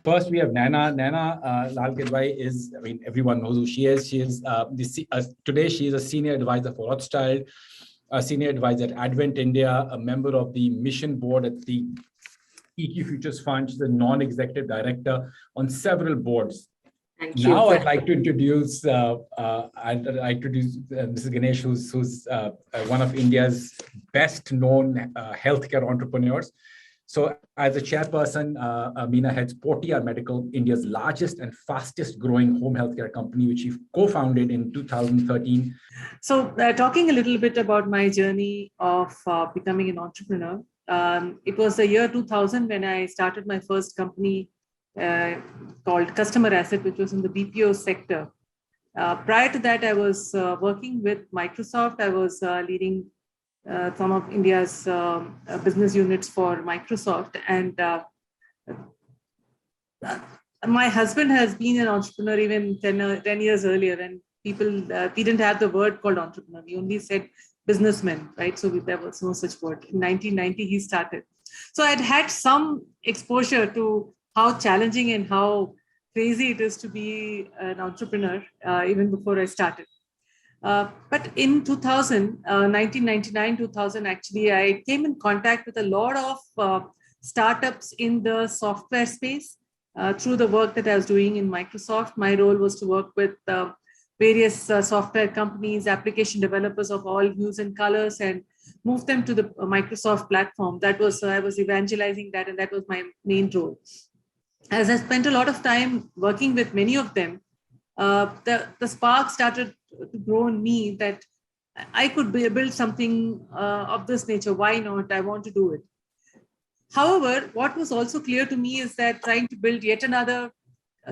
First, we have Naina. Naina Lal Kidwai is, everyone knows who she is. She is today she is a senior advisor for Rothschild, a senior advisor at Advent India, a member of the mission board at the EQ Futures Fund. She's a non-executive director on several boards. Thank you. Now I'd like to introduce Mrs. Ganesh, who's one of India's best-known healthcare entrepreneurs. So as a chairperson, Meena heads Portea Medical, India's largest and fastest growing home healthcare company, which she co-founded in 2013. So talking a little bit about my journey of becoming an entrepreneur, it was the year 2000 when I started my first company called Customer Asset, which was in the BPO sector. Prior to that, I was working with Microsoft. I was leading some of India's business units for Microsoft. And my husband has been an entrepreneur even 10 years earlier. And people, we didn't have the word called entrepreneur. We only said businessman, right? So there was no such word. In 1990, he started. So I'd had some exposure to how challenging and how crazy it is to be an entrepreneur even before I started. But in 2000, 1999, 2000, actually, I came in contact with a lot of startups in the software space through the work that I was doing in Microsoft. My role was to work with various software companies, application developers of all hues and colors, and move them to the Microsoft platform. That was, I was evangelizing that, and that was my main role. As I spent a lot of time working with many of them, the spark started to grow in me that I could build something of this nature. Why not? I want to do it. However, what was also clear to me is that trying to build yet another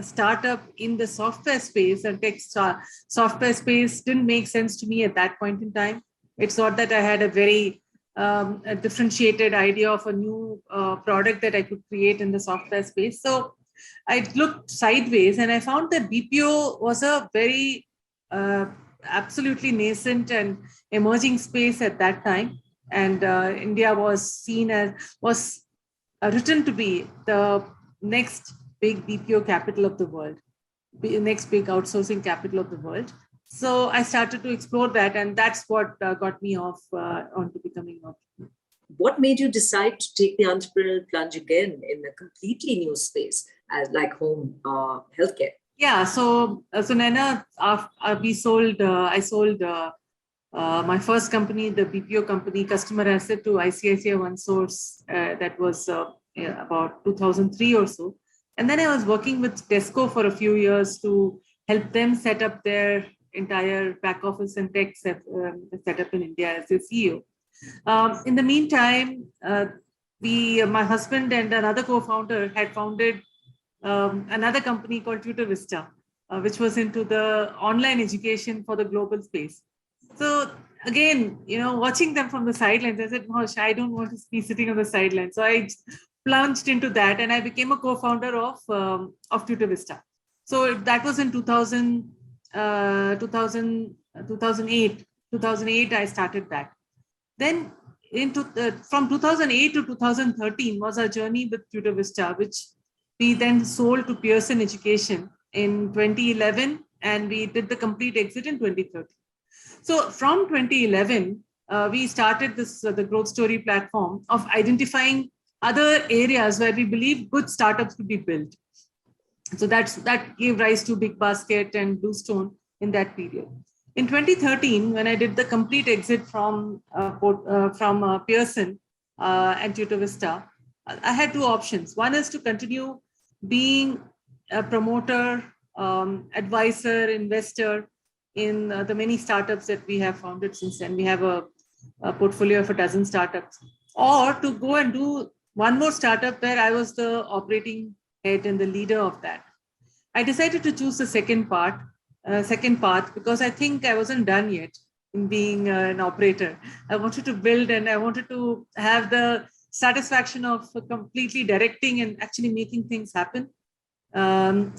startup in the software space and tech software space didn't make sense to me at that point in time. It's not that I had a very a differentiated idea of a new product that I could create in the software space. So I looked sideways and I found that BPO was a very absolutely nascent and emerging space at that time. And India was written to be the next big BPO capital of the world, the next big outsourcing capital of the world. So I started to explore that, and that's what got me off onto becoming an entrepreneur. What made you decide to take the entrepreneurial plunge again in a completely new space, as like home healthcare? Yeah, so Naina, I sold my first company, the BPO company, Customer Asset, to ICICI OneSource. That was about 2003 or so. And then I was working with Tesco for a few years to help them set up their entire back office and tech set up in India as a CEO. In the meantime, my husband and another co-founder had founded another company called Tutor Vista, which was into the online education for the global space. So again, watching them from the sidelines, I said, "Gosh, I don't want to be sitting on the sidelines." So I plunged into that, and I became a co-founder of Tutor Vista. So that was in 2008. 2008, I started that. Then from 2008 to 2013 was our journey with Tutor Vista, which we then sold to Pearson Education in 2011, and we did the complete exit in 2013. So from 2011, we started the Growth Story platform of identifying other areas where we believe good startups could be built. So that gave rise to Big Basket and Bluestone in that period. In 2013, when I did the complete exit from Pearson and Tutor Vista, I had two options. One is to continue being a promoter, advisor, investor in the many startups that we have founded since then. We have a portfolio of a dozen startups. Or to go and do one more startup where I was the operating head and the leader of that. I decided to choose the second path because I think I wasn't done yet in being an operator. I wanted to build, and I wanted to have the satisfaction of completely directing and actually making things happen. That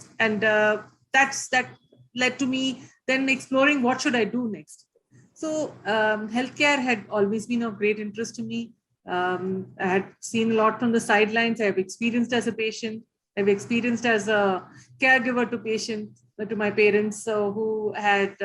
led to me then exploring what should I do next. So healthcare had always been of great interest to me. I had seen a lot from the sidelines. I have experienced as a patient. I've experienced as a caregiver to patients, to my parents who had,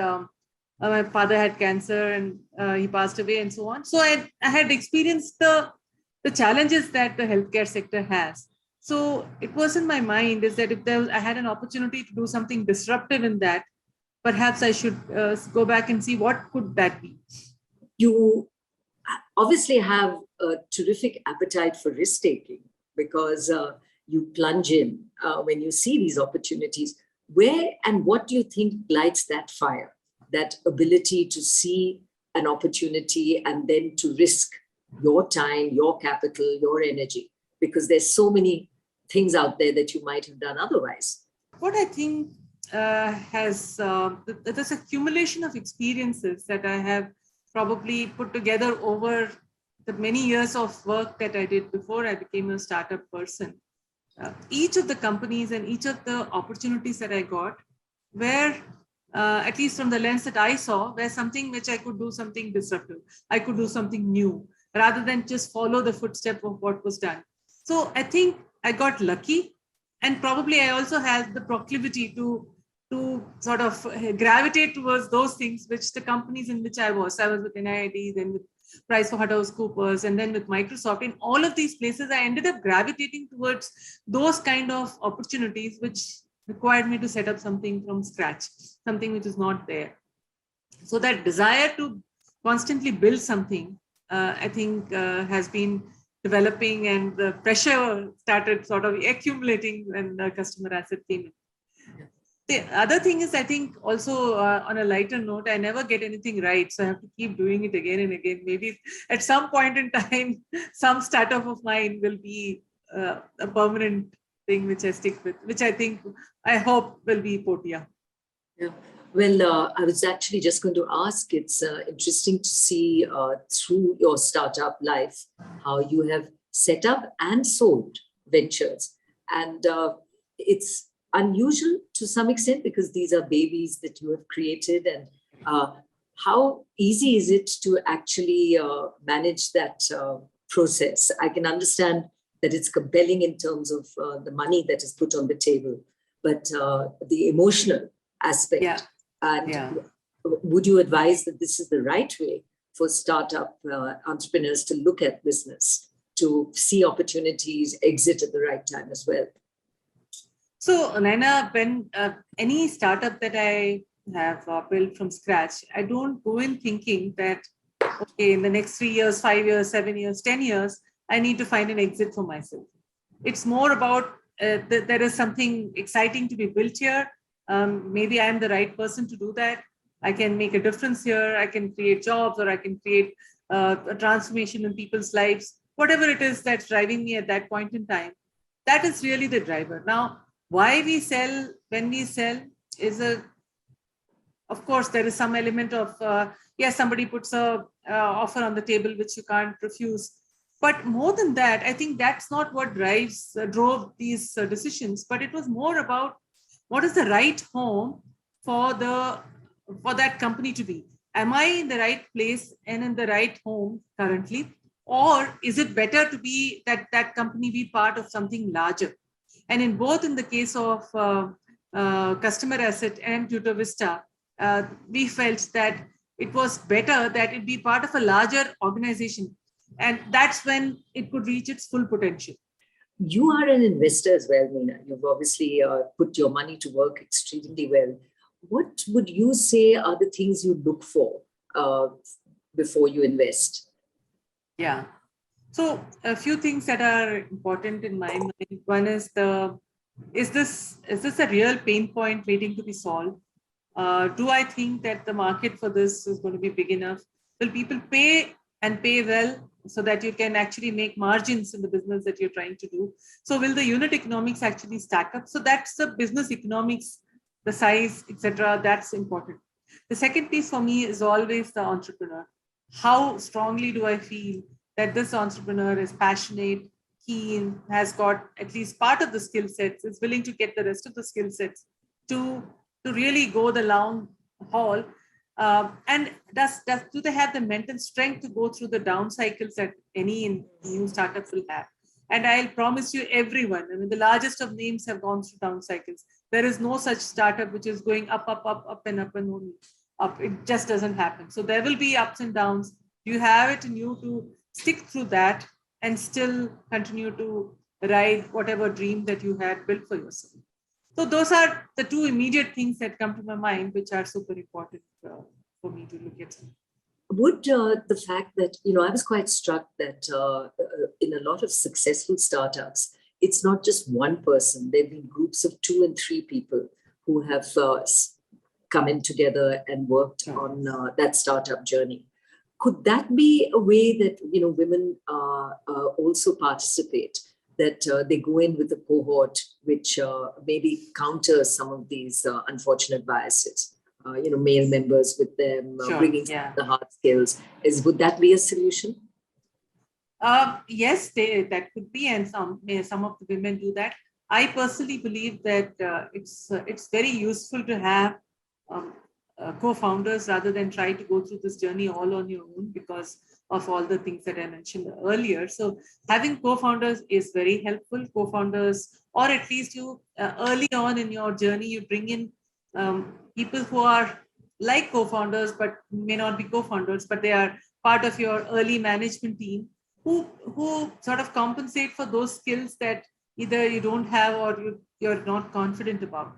my father had cancer and he passed away and so on. So I had experienced the challenges that the healthcare sector has. So it was in my mind is that if I had an opportunity to do something disruptive in that, perhaps I should go back and see what could that be. You obviously have a terrific appetite for risk taking because you plunge in when you see these opportunities. Where and what do you think lights that fire, that ability to see an opportunity and then to risk your time, your capital, your energy? Because there's so many things out there that you might have done otherwise. What I think there's accumulation of experiences that I have probably put together over the many years of work that I did before I became a startup person. Each of the companies and each of the opportunities that I got were, at least from the lens that I saw, were something which I could do something disruptive. I could do something new rather than just follow the footstep of what was done. So I think I got lucky, and probably I also had the proclivity to sort of gravitate towards those things which the companies in which I was with NIIT, then with PricewaterhouseCoopers, and then with Microsoft. In all of these places, I ended up gravitating towards those kind of opportunities which required me to set up something from scratch, something which is not there. So that desire to constantly build something, I think has been developing, and the pressure started sort of accumulating when the customer asset came in. The other thing is, I think also on a lighter note, I never get anything right. So I have to keep doing it again and again. Maybe at some point in time, some startup of mine will be a permanent thing which I stick with, which I hope will be Portea. Yeah. Well, I was actually just going to ask, it's interesting to see through your startup life, how you have set up and sold ventures. And it's unusual to some extent because these are babies that you have created. And how easy is it to actually manage that process? I can understand that it's compelling in terms of the money that is put on the table, but the emotional aspect. Yeah. And would you advise that this is the right way for startup entrepreneurs to look at business, to see opportunities, exit at the right time as well? So, Naina, when any startup that I have built from scratch, I don't go in thinking that, okay, in the next 3 years, 5 years, 7 years, 10 years, I need to find an exit for myself. It's more about there is something exciting to be built here. Maybe I'm the right person to do that. I can make a difference here. I can create jobs, or I can create a transformation in people's lives. Whatever it is that's driving me at that point in time, that is really the driver. Now, why we sell when we sell is of course, there is some element of, yes, somebody puts a offer on the table which you can't refuse. But more than that, I think that's not what drove these decisions, but it was more about what is the right home for that company to be. Am I in the right place and in the right home currently? Or is it better to be that company be part of something larger? And in the case of Customer Asset and Tutor Vista, we felt that it was better that it be part of a larger organization. And that's when it could reach its full potential. You are an investor as well, Meena. You've obviously put your money to work extremely well. What would you say are the things you look for before you invest? Yeah. So a few things that are important in my mind. One is is this a real pain point waiting to be solved? Do I think that the market for this is going to be big enough? Will people pay and pay well so that you can actually make margins in the business that you're trying to do? So will the unit economics actually stack up? So that's the business economics, the size, etc. That's important. The second piece for me is always the entrepreneur. How strongly do I feel that this entrepreneur is passionate, keen, has got at least part of the skill sets, is willing to get the rest of the skill sets to really go the long haul? And do they have the mental strength to go through the down cycles that any new startups will have? And I'll promise you, everyone, I mean, the largest of names have gone through down cycles. There is no such startup which is going up, and only up. It just doesn't happen. So there will be ups and downs. You have it in you to stick through that and still continue to ride whatever dream that you had built for yourself. So those are the two immediate things that come to my mind, which are super important for me to look at. Would the fact that, I was quite struck that in a lot of successful startups, it's not just one person. There have been groups of 2 and 3 people who have come in together and worked on that startup journey. Could that be a way that, women also participate, that they go in with a cohort which maybe counters some of these unfortunate biases? Male members with them, bringing the hard skills. Would that be a solution? Yes, that could be, and some of the women do that. I personally believe that it's very useful to have co-founders rather than try to go through this journey all on your own because of all the things that I mentioned earlier. So having co-founders is very helpful. Co-founders, or at least you early on in your journey, you bring in people who are like co-founders, but may not be co-founders, but they are part of your early management team who sort of compensate for those skills that either you don't have or you're not confident about.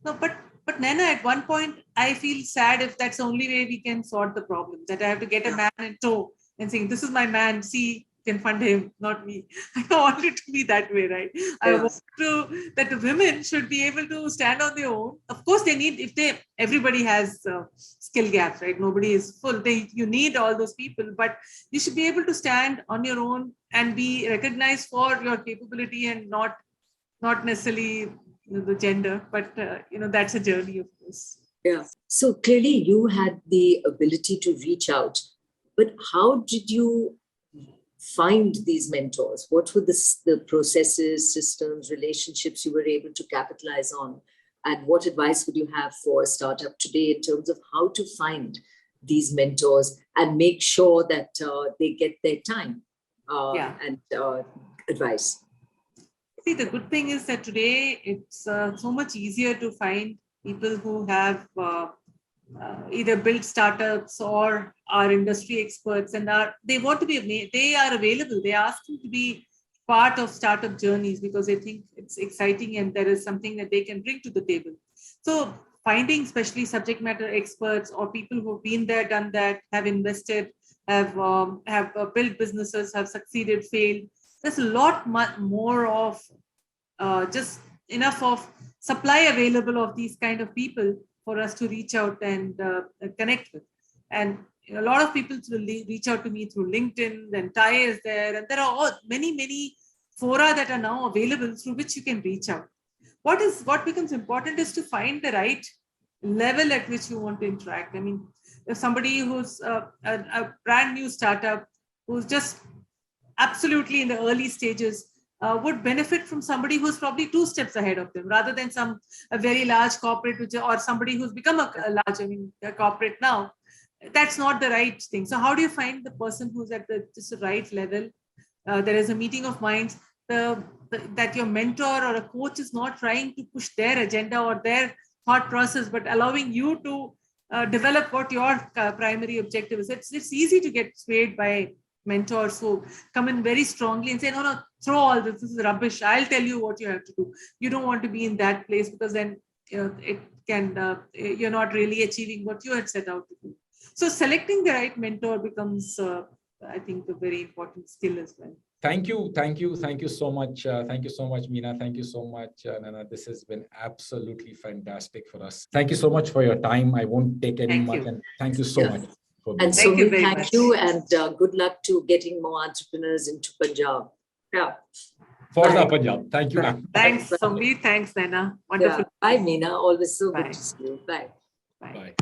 No, but Naina, at one point, I feel sad if that's the only way we can sort the problem, that I have to get a man in tow and saying, this is my man, see, can fund him, not me. I don't want it to be that way, right? Yes. I want that the women should be able to stand on their own. Of course, they need, everybody has skill gaps, right? Nobody is full. You need all those people, but you should be able to stand on your own and be recognized for your capability and not necessarily the gender, but that's a journey, of course. Yeah. So clearly you had the ability to reach out, but how did you find these mentors? What were the processes, systems, relationships you were able to capitalize on? And what advice would you have for a startup today in terms of how to find these mentors and make sure that they get their time and advice? See, the good thing is that today it's so much easier to find people who have either built startups or are industry experts and they are available. They are asking to be part of startup journeys because they think it's exciting and there is something that they can bring to the table. So finding especially subject matter experts or people who've been there, done that, have invested, have built businesses, have succeeded, failed. There's a lot more of just enough of supply available of these kind of people for us to reach out and connect with. And a lot of people will reach out to me through LinkedIn, then Ty is there, and there are many fora that are now available through which you can reach out. What becomes important is to find the right level at which you want to interact. I mean, if somebody who's a brand new startup, who's just absolutely in the early stages, would benefit from somebody who's probably 2 steps ahead of them, rather than a very large corporate, or somebody who's become a corporate now. That's not the right thing. So how do you find the person who's at just the right level? There is a meeting of minds. That your mentor or a coach is not trying to push their agenda or their thought process, but allowing you to develop what your primary objective is. It's easy to get swayed by mentors who come in very strongly and say, no, throw all this is rubbish. I'll tell you what you have to do. You don't want to be in that place because then it can you're not really achieving what you had set out to do. So selecting the right mentor becomes, I think, a very important skill as well. Thank you so much. Thank you so much, Meena. Thank you so much, Naina. This has been absolutely fantastic for us. Thank you so much for your time. I won't take any much. And thank you so much. And so thank you and good luck to getting more entrepreneurs into Punjab. Yeah. For the Punjab. Thank you. Thanks, Somli. Thanks, Naina. Wonderful. Yeah. Bye, Meena. Always so good to see you. Bye. Bye.